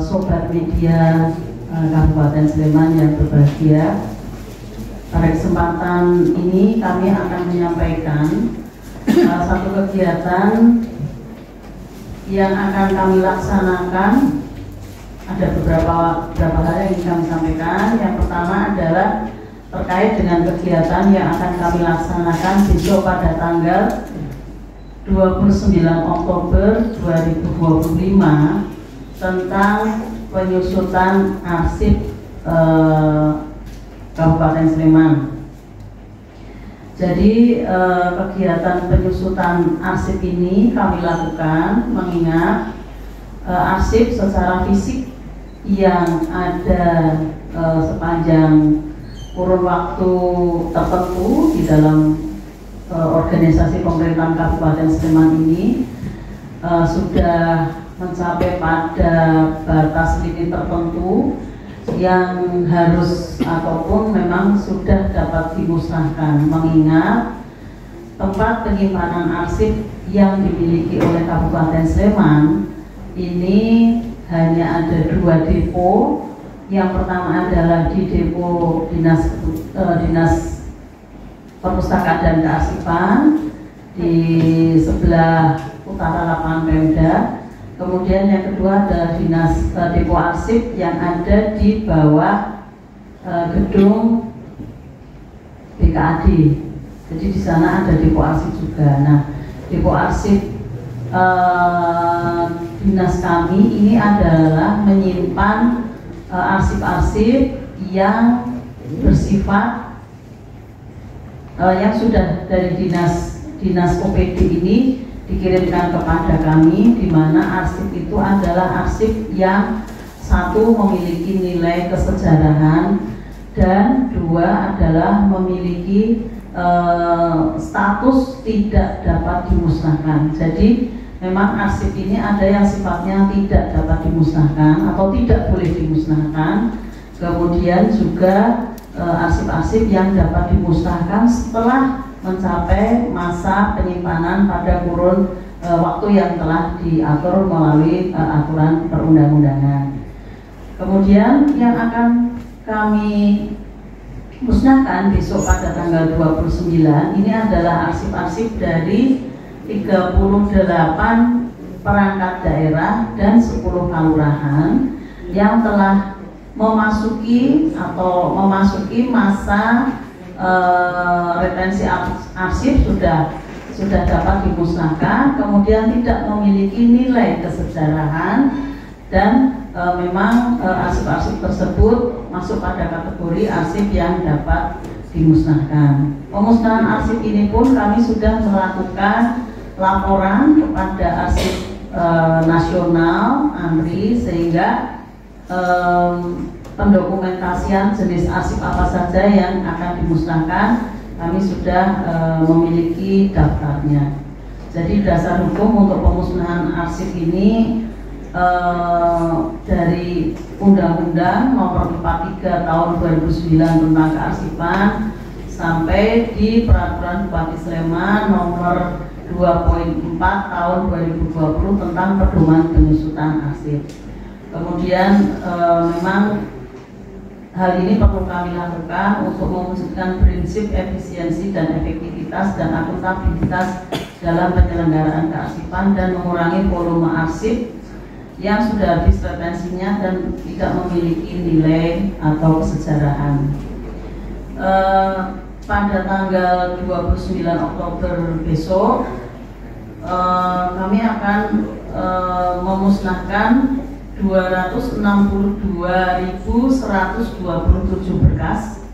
Sobat Media Kabupaten Sleman yang berbahagia. Pada kesempatan ini kami akan menyampaikan satu kegiatan yang akan kami laksanakan. Ada beberapa hal yang ingin kami sampaikan. Yang pertama adalah terkait dengan kegiatan yang akan kami laksanakan besok pada tanggal 29 Oktober 2025 tentang penyusutan arsip Kabupaten Sleman. Jadi kegiatan penyusutan arsip ini kami lakukan mengingat arsip secara fisik yang ada sepanjang kurun waktu tertentu di dalam organisasi pemerintahan Kabupaten Sleman ini sudah mencapai pada batas limit tertentu yang harus ataupun memang sudah dapat dimusnahkan, mengingat tempat penyimpanan arsip yang dimiliki oleh Kabupaten Sleman ini hanya ada 2 depo. Yang pertama adalah di depo Dinas Perpustakaan dan Kearsipan di sebelah utara lapangan Pemda. Kemudian yang kedua adalah depo arsip yang ada di bawah gedung BKAD. Jadi di sana ada depo arsip juga. Nah, depo arsip dinas kami ini adalah menyimpan arsip-arsip yang bersifat yang sudah dari dinas OPD ini dikirimkan kepada kami, di mana arsip itu adalah arsip yang satu memiliki nilai kesejarahan dan dua adalah memiliki status tidak dapat dimusnahkan. Jadi memang arsip ini ada yang sifatnya tidak dapat dimusnahkan atau tidak boleh dimusnahkan. Kemudian juga arsip-arsip yang dapat dimusnahkan setelah mencapai masa penyimpanan pada kurun waktu yang telah diatur melalui aturan perundang-undangan. Kemudian yang akan kami musnahkan besok pada tanggal 29 ini adalah arsip-arsip dari 38 perangkat daerah dan 10 kelurahan yang telah memasuki masa retensi arsip sudah dapat dimusnahkan, kemudian tidak memiliki nilai kesejarahan dan memang arsip-arsip tersebut masuk pada kategori arsip yang dapat dimusnahkan. Pemusnahan arsip ini pun kami sudah melakukan laporan kepada Arsip Nasional ANRI sehingga pendokumentasian jenis arsip apa saja yang akan dimusnahkan kami sudah memiliki daftarnya. Jadi dasar hukum untuk pemusnahan arsip ini dari Undang-Undang Nomor 43 Tahun 2009 tentang Kearsipan sampai di Peraturan Bupati Sleman Nomor 2.4 Tahun 2020 tentang pedoman penyusutan arsip. Kemudian memang hal ini perlu kami lakukan untuk mewujudkan prinsip efisiensi dan efektivitas dan akuntabilitas dalam penyelenggaraan kearsipan dan mengurangi volume arsip yang sudah habis retensinya dan tidak memiliki nilai atau kesejarahan. Pada tanggal 29 Oktober besok kami akan memusnahkan 262.127 berkas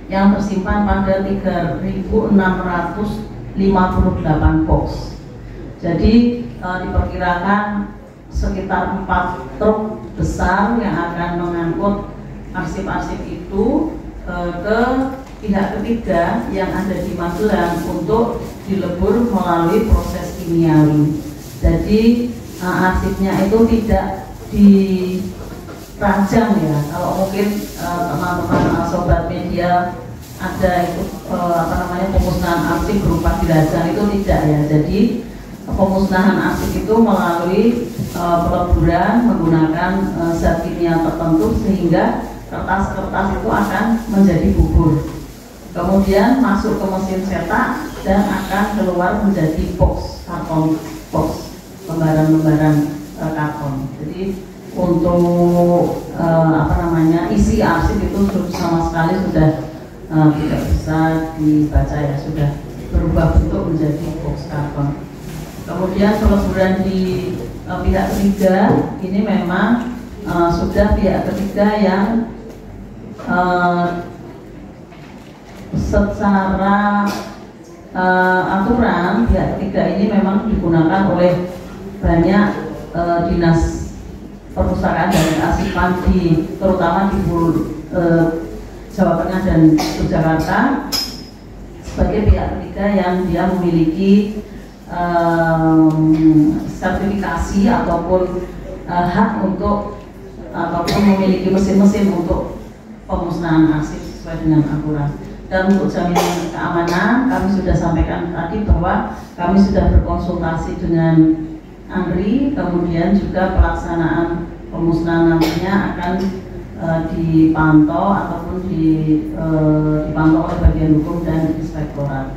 yang tersimpan pada 3.658 box. Jadi diperkirakan sekitar 4 truk besar yang akan mengangkut arsip-arsip itu ke pihak ketiga yang ada di Magelang untuk dilebur melalui proses kimiawi. Jadi arsipnya itu tidak dirajang ya. Kalau mungkin teman-teman sobat media ada itu pemusnahan arsip berupa dirajang, itu tidak ya. Jadi pemusnahan arsip itu melalui peleburan menggunakan zat kimia tertentu sehingga kertas-kertas itu akan menjadi bubur. Kemudian masuk ke mesin cetak dan akan keluar menjadi box, karton box, lembaran-lembaran karton. Jadi untuk isi arsip itu sama sekali sudah tidak bisa dibaca ya, sudah berubah bentuk menjadi box karton. Kemudian peleburan di pihak ketiga ini memang sudah pihak ketiga yang secara aturan pihak ketiga ini memang digunakan oleh banyak dinas perpustakaan dan kearsipan terutama di Jawa Tengah dan Yogyakarta sebagai pihak ketiga yang dia memiliki sertifikasi ataupun hak untuk ataupun memiliki mesin-mesin untuk pemusnahan arsip sesuai dengan aturan. Dan untuk jaminan keamanan kami sudah sampaikan tadi bahwa kami sudah berkonsultasi dengan ANRI, kemudian juga pelaksanaan pemusnahan nantinya akan dipantau ataupun dipantau oleh bagian hukum dan inspektorat.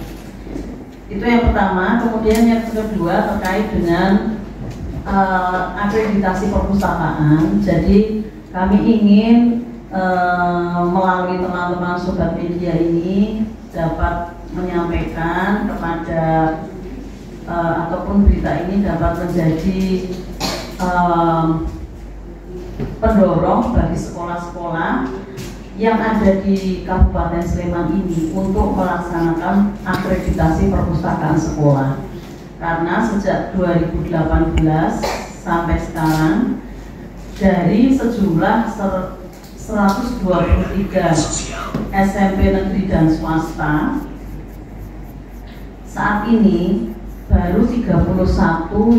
Itu yang pertama. Kemudian yang kedua terkait dengan akreditasi perpustakaan. Jadi kami ingin melalui teman-teman sobat media ini dapat menyampaikan kepada ataupun berita ini dapat menjadi pendorong bagi sekolah-sekolah yang ada di Kabupaten Sleman ini untuk melaksanakan akreditasi perpustakaan sekolah. Karena sejak 2018 sampai sekarang dari sejumlah 123 SMP negeri dan swasta, saat ini baru 31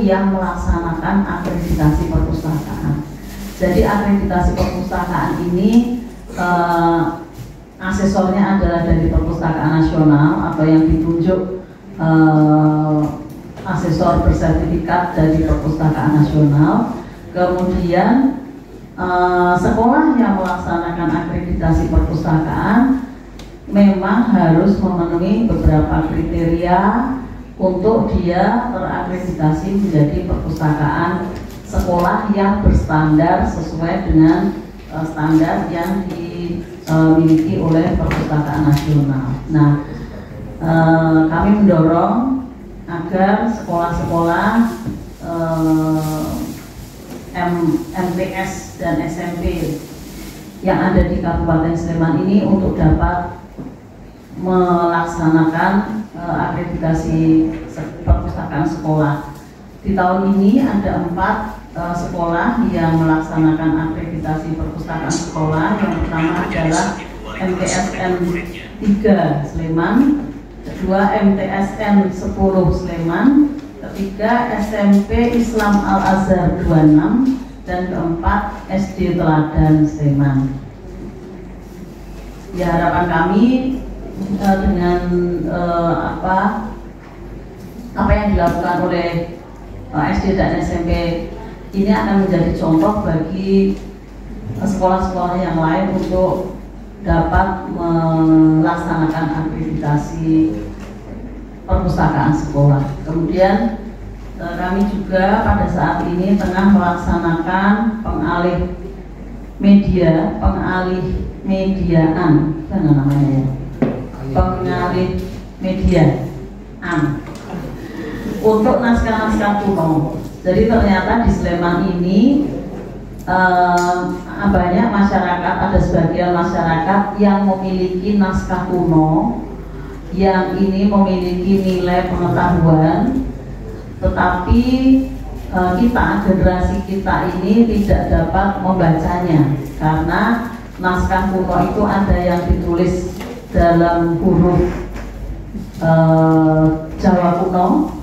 yang melaksanakan akreditasi perpustakaan. Jadi akreditasi perpustakaan ini asesornya adalah dari Perpustakaan Nasional atau yang ditunjuk asesor bersertifikat dari Perpustakaan Nasional. Kemudian sekolah yang melaksanakan akreditasi perpustakaan memang harus memenuhi beberapa kriteria untuk dia terakreditasi menjadi perpustakaan sekolah yang berstandar sesuai dengan standar yang dimiliki oleh Perpustakaan Nasional. Nah, kami mendorong agar sekolah-sekolah MTS dan SMP yang ada di Kabupaten Sleman ini untuk dapat melaksanakan akreditasi perpustakaan sekolah. Di tahun ini ada 4 sekolah yang melaksanakan akreditasi perpustakaan sekolah. Yang pertama adalah MTSN 3 Sleman, kedua MTSN 10 Sleman, ketiga SMP Islam Al-Azhar 26, dan keempat SD Teladan Sleman. Ya, harapan kami dengan apa yang dilakukan oleh SD dan SMP ini akan menjadi contoh bagi sekolah-sekolah yang lain untuk dapat melaksanakan akreditasi perpustakaan sekolah. Kemudian kami juga pada saat ini tengah melaksanakan pengalih mediaan, mana namanya ya? Pengalih mediaan untuk naskah-naskah kuno. Jadi ternyata di Sleman ini banyak masyarakat, ada sebagian masyarakat yang memiliki naskah kuno yang ini memiliki nilai pengetahuan, tetapi kita, generasi kita ini tidak dapat membacanya karena naskah kuno itu ada yang ditulis dalam huruf Jawa kuno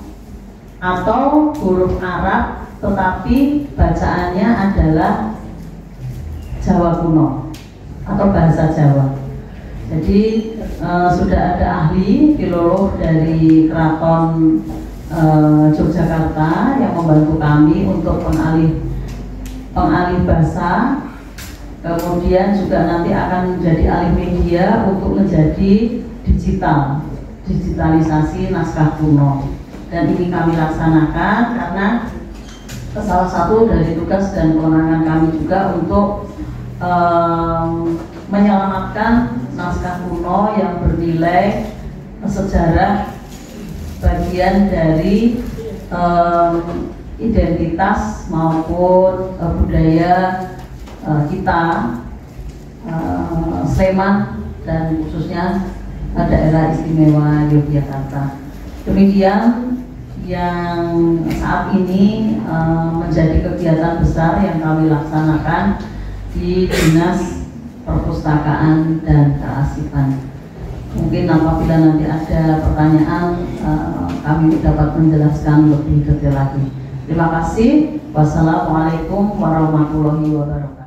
atau huruf Arab, tetapi bacaannya adalah Jawa kuno atau bahasa Jawa. Jadi sudah ada ahli filolog dari Keraton Yogyakarta yang membantu kami untuk pengalih bahasa. Kemudian juga nanti akan menjadi alih media untuk menjadi digitalisasi naskah kuno. Dan ini kami laksanakan karena salah satu dari tugas dan kewenangan kami juga untuk menyelamatkan naskah kuno yang bernilai sejarah, bagian dari identitas maupun budaya kita Sleman dan khususnya daerah istimewa Yogyakarta. Demikian yang saat ini menjadi kegiatan besar yang kami laksanakan di Dinas Perpustakaan dan Kearsipan. Mungkin apabila nanti ada pertanyaan, kami dapat menjelaskan lebih detail lagi. Terima kasih. Wassalamualaikum warahmatullahi wabarakatuh.